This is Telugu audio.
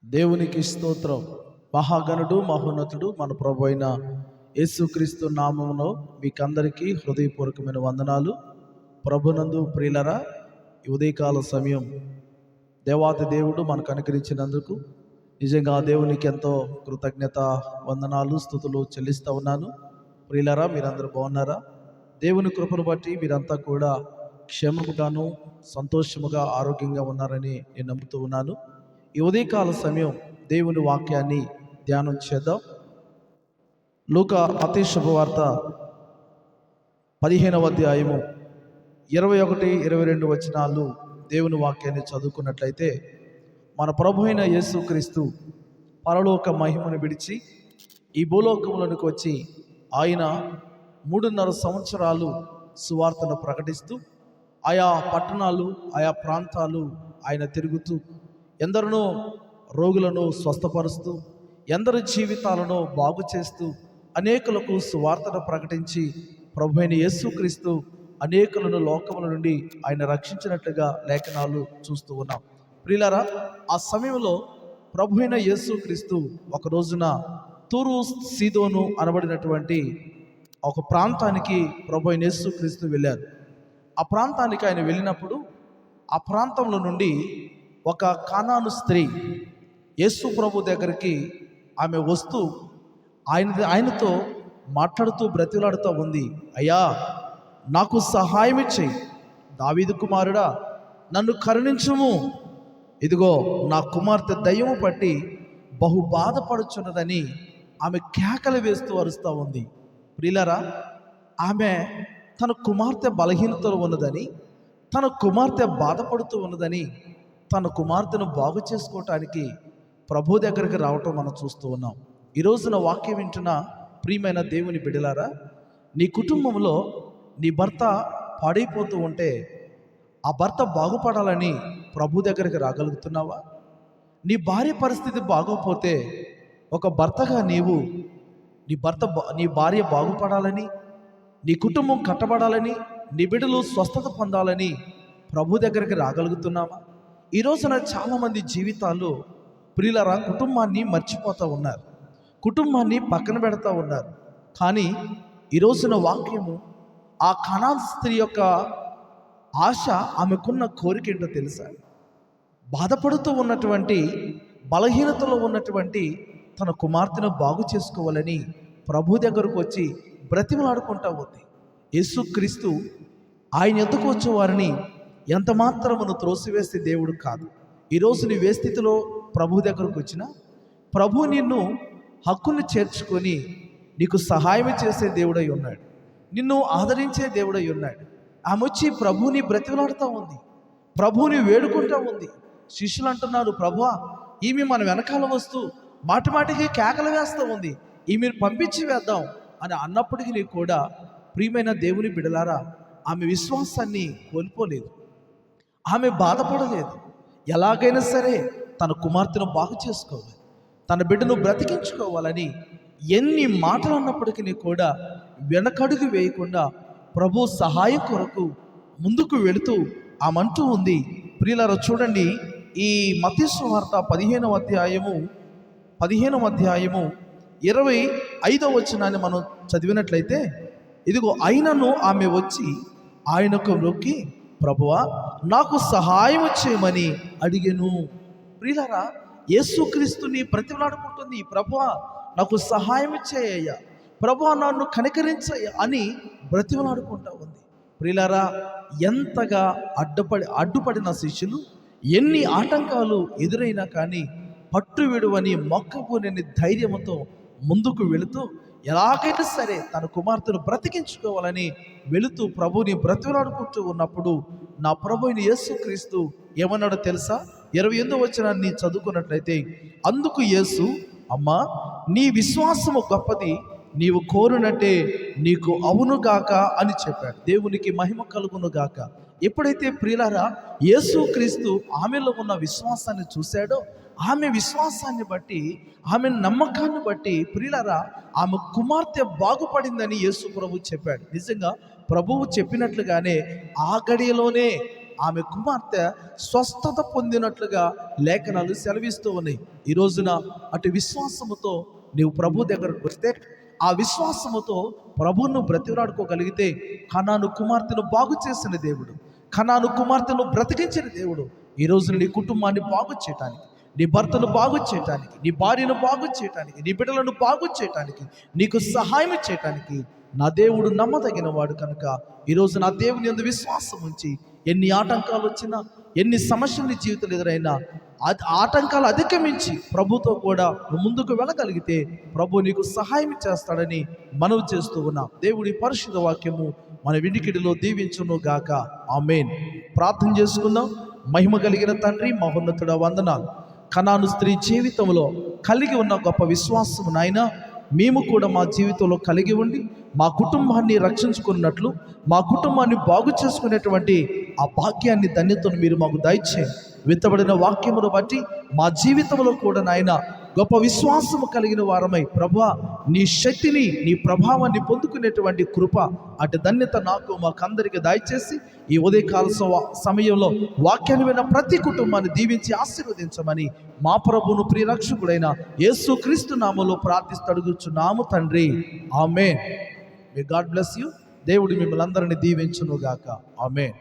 దేవునికి స్తోత్రం. మహాగణుడు మహోన్నతుడు మన ప్రభు అయిన యేసుక్రీస్తు నామములో మీకందరికీ హృదయపూర్వకమైన వందనాలు. ప్రభునందు ప్రియులరా, ఈ ఉదయకాల సమయం దేవాతి దేవుడు మనకు అనుగ్రహించినందుకు నిజంగా దేవునికి ఎంతో కృతజ్ఞత వందనాలు స్తుతులు చెల్లిస్తూ ఉన్నాను. ప్రియులరా, మీరందరూ బాగున్నారా? దేవుని కృపను బట్టి మీరంతా కూడా క్షేమముగాను సంతోషముగా ఆరోగ్యంగా ఉన్నారని నేను నమ్ముతూ ఉన్నాను. ఈ ఉదయకాల సమయం దేవుని వాక్యాన్ని ధ్యానం చేద్దాం. లూకా మత్తయి శుభవార్త 15వ అధ్యాయము 21-22 వచనాలు దేవుని వాక్యాన్ని చదువుకున్నట్లయితే, మన ప్రభు అయిన యేసుక్రీస్తు పరలోక మహిమను విడిచి ఈ భూలోకంలోనికి వచ్చి ఆయన 3.5 సంవత్సరాలు సువార్తను ప్రకటిస్తూ ఆయా పట్టణాలు ఆయా ప్రాంతాలు ఆయన తిరుగుతూ ఎందరినో రోగులను స్వస్థపరుస్తూ ఎందరి జీవితాలను బాగు చేస్తూ అనేకులకు సువార్తను ప్రకటించి ప్రభు అయిన యేసుక్రీస్తు అనేకులను లోకముల నుండి ఆయన రక్షించినట్లుగా లేఖనాలు చూస్తూ ఉన్నాం. ప్రియులారా, ఆ సమయంలో ప్రభు అయిన యేసుక్రీస్తు ఒక రోజున తూరు సీదోను అనబడినటువంటి ఒక ప్రాంతానికి ప్రభు అయిన యేసుక్రీస్తు వెళ్ళారు. ఆ ప్రాంతానికి ఆయన వెళ్ళినప్పుడు ఆ ప్రాంతంలో నుండి ఒక కానాను స్త్రీ యేసు ప్రభు దగ్గరికి ఆమె వస్తూ ఆయనతో మాట్లాడుతూ బ్రతిలాడుతూ ఉంది. అయ్యా, నాకు సహాయం చేయి, దావీదు కుమారుడా, నన్ను కరుణించుము. ఇదిగో నా కుమార్తె దయ్యము పట్టి బహు బాధపడుచున్నదని ఆమె కేకలు వేస్తూ అరుస్తూ ఉంది. ప్రియులారా, ఆమె తన కుమార్తె బలహీనతలో ఉన్నదని, తన కుమార్తె బాధపడుతూ ఉన్నదని, తన కుమార్తెను బాగు చేసుకోవటానికి ప్రభు దగ్గరికి రావటం మనం చూస్తూ ఉన్నాం. ఈరోజున వాక్యం వింటున్న ప్రియమైన దేవుని బిడ్డలారా, నీ కుటుంబంలో నీ భర్త పాడైపోతూ ఉంటే ఆ భర్త బాగుపడాలని ప్రభు దగ్గరికి రాగలుగుతున్నావా? నీ భార్య పరిస్థితి బాగోపోతే ఒక భర్తగా నీవు నీ భార్య బాగుపడాలని, నీ కుటుంబం కట్టబడాలని, నీ బిడ్డలు స్వస్థత పొందాలని ప్రభు దగ్గరికి రాగలుగుతున్నావా? ఈ రోజున చాలామంది జీవితాలు ప్రియులరా కుటుంబాన్ని మర్చిపోతూ ఉన్నారు, కుటుంబాన్ని పక్కన పెడతా ఉన్నారు. కానీ ఈ రోజున వాక్యము ఆ కనాన్ స్త్రీ యొక్క ఆశ, ఆమెకున్న కోరిక ఏంటో తెలుసా? బాధపడుతూ ఉన్నటువంటి, బలహీనతలో ఉన్నటువంటి తన కుమార్తెను బాగు చేసుకోవాలని ప్రభు దగ్గరకు వచ్చి బ్రతిమలాడుకుంటా ఉంది. యేసుక్రీస్తు ఆయన ఎద్దుకు వచ్చే వారిని ఎంత మాత్రమును త్రోసివేసే దేవుడు కాదు. ఈరోజు నీవు ఏ స్థితిలో ప్రభు దగ్గరకు వచ్చినా ప్రభు నిన్ను హక్కును చేర్చుకొని నీకు సహాయం చేసే దేవుడై ఉన్నాడు, నిన్ను ఆదరించే దేవుడై ఉన్నాడు. ఆమె వచ్చి ప్రభుని బ్రతిమలాడుతూ ఉంది, ప్రభుని వేడుకుంటూ ఉంది. శిష్యులు అంటున్నారు, ప్రభువా, ఈమె మన వెనకాల వస్తూ మాటిమాటికి కేకలు వేస్తూ ఉంది, ఈమెను పంపించి వేద్దాం అని అన్నప్పటికీ కూడా ప్రియమైన దేవుని బిడలారా, ఆమె విశ్వాసాన్ని కోల్పోలేదు, ఆమె బాధపడలేదు. ఎలాగైనా సరే తన కుమార్తెను బాగు చేసుకోవాలి, తన బిడ్డను బ్రతికించుకోవాలని ఎన్ని మాటలు అన్నప్పటికీ కూడా వెనకడుగు వేయకుండా ప్రభు సహాయం కొరకు ముందుకు వెళుతూ ఆమంటూ ఉంది. ప్రియులారా, చూడండి, ఈ మత్తయి సువార్త 15వ అధ్యాయము 25వ వచనాన్ని మనం చదివినట్లయితే, ఇదిగో అయినను ఆమె వచ్చి ఆయనకు మొక్కి, ప్రభువా, నాకు సహాయం చేయమని అడిగెను. ప్రియులారా, యేసుక్రీస్తుని బ్రతిమలాడుకుంటుంది. ప్రభువా, నాకు సహాయం చేయయ్యా, ప్రభువా, నన్ను కనికరించయ్యా అని బ్రతిమలాడుకుంటా ఉంది. ప్రియులారా, ఎంతగా అడ్డుపడిన శిష్యులు, ఎన్ని ఆటంకాలు ఎదురైనా కానీ పట్టు విడువని మొక్కపోని ధైర్యంతో ముందుకు వెళుతూ ఎలాగైనా సరే తన కుమార్తెను బ్రతికించుకోవాలని వెళుతూ ప్రభుని బ్రతిమలాడుకుంటూ ఉన్నప్పుడు నా ప్రభు అయిన యేసుక్రీస్తు ఏమన్నాడో తెలుసా? 28వ వచనాన్ని చదువుకున్నట్లయితే, అందుకు యేసు, అమ్మా, నీ విశ్వాసము గొప్పది, నీవు కోరునట్టే నీకు అవునుగాక అని చెప్పాడు. దేవునికి మహిమ కలుగునుగాక. ఎప్పుడైతే ప్రియులారా యేసుక్రీస్తు ఆమెలో ఉన్న విశ్వాసాన్ని చూశాడో, ఆమె విశ్వాసాన్ని బట్టి, ఆమె నమ్మకాన్ని బట్టి ప్రియులారా ఆమె కుమార్తె బాగుపడిందని యేసు ప్రభు చెప్పాడు. నిజంగా ప్రభువు చెప్పినట్లుగానే ఆ గడియలోనే ఆమె కుమార్తె స్వస్థత పొందినట్లుగా లేఖనాలు సెలవిస్తూ ఉన్నాయి. ఈ రోజున అటు విశ్వాసముతో నీవు ప్రభు దగ్గరకు వస్తే, ఆ విశ్వాసముతో ప్రభువును బ్రతిలాడుకోగలిగితే, కనాను కుమార్తెను బాగు చేసిన దేవుడు, కనాను కుమార్తెను బ్రతికించిన దేవుడు ఈ రోజున నీ కుటుంబాన్ని బాగు చేయటానికి, నీ భర్తను బాగు చేయటానికి, నీ భార్యను బాగు చేయటానికి, నీ బిడ్డలను బాగు చేయటానికి, నీకు సహాయం చేయటానికి నా దేవుడు నమ్మదగిన వాడు కనుక ఈరోజు నా దేవుని యందు విశ్వాసం ఉంచి, ఎన్ని ఆటంకాలు వచ్చినా, ఎన్ని సమస్యలు నీ జీవితంలో ఎదురైనా, ఆటంకాలు అధిగమించి ప్రభుతో కూడా నువ్వు ముందుకు వెళ్ళగలిగితే ప్రభు నీకు సహాయం చేస్తాడని మనవి చేస్తూ ఉన్నాం. దేవుడి పరిశుద్ధ వాక్యము మన వినికిడిలో దీవించును గాక. ఆమేన్. ప్రార్థన చేసుకుందాం. మహిమ కలిగిన తండ్రి, మహోన్నతుడ, వందనాలు. కనాను స్త్రీ జీవితంలో కలిగి ఉన్న గొప్ప విశ్వాసము నాయనా, మేము కూడా మా జీవితంలో కలిగి ఉండి మా కుటుంబాన్ని రక్షించుకున్నట్లు, మా కుటుంబాన్ని బాగు చేసుకునేటువంటి ఆ భాగ్యాన్ని, ధన్యతను మీరు మాకు దయచేయండి. విత్తబడిన వాక్యమును బట్టి మా జీవితంలో కూడా నాయన గొప్ప విశ్వాసము కలిగిన వారమై ప్రభువా, నీ శక్తిని, నీ ప్రభావాన్ని పొందుకునేటువంటి కృప, అటు ధన్యత నాకు మాకందరికి దయచేసి ఈ ఉదయకాల సమయంలో వాక్యాన్ని విన్న ప్రతి కుటుంబాన్ని దీవించి ఆశీర్వదించమని మా ప్రభువును ప్రియరక్షకుడైన యేసుక్రీస్తు నామములో ప్రార్థిస్తూ అడుగుచున్నాము తండ్రి. ఆమేన్. May God bless you. దేవుడు మిమ్మల్ని అందరినీ దీవించును గాక. ఆమేన్.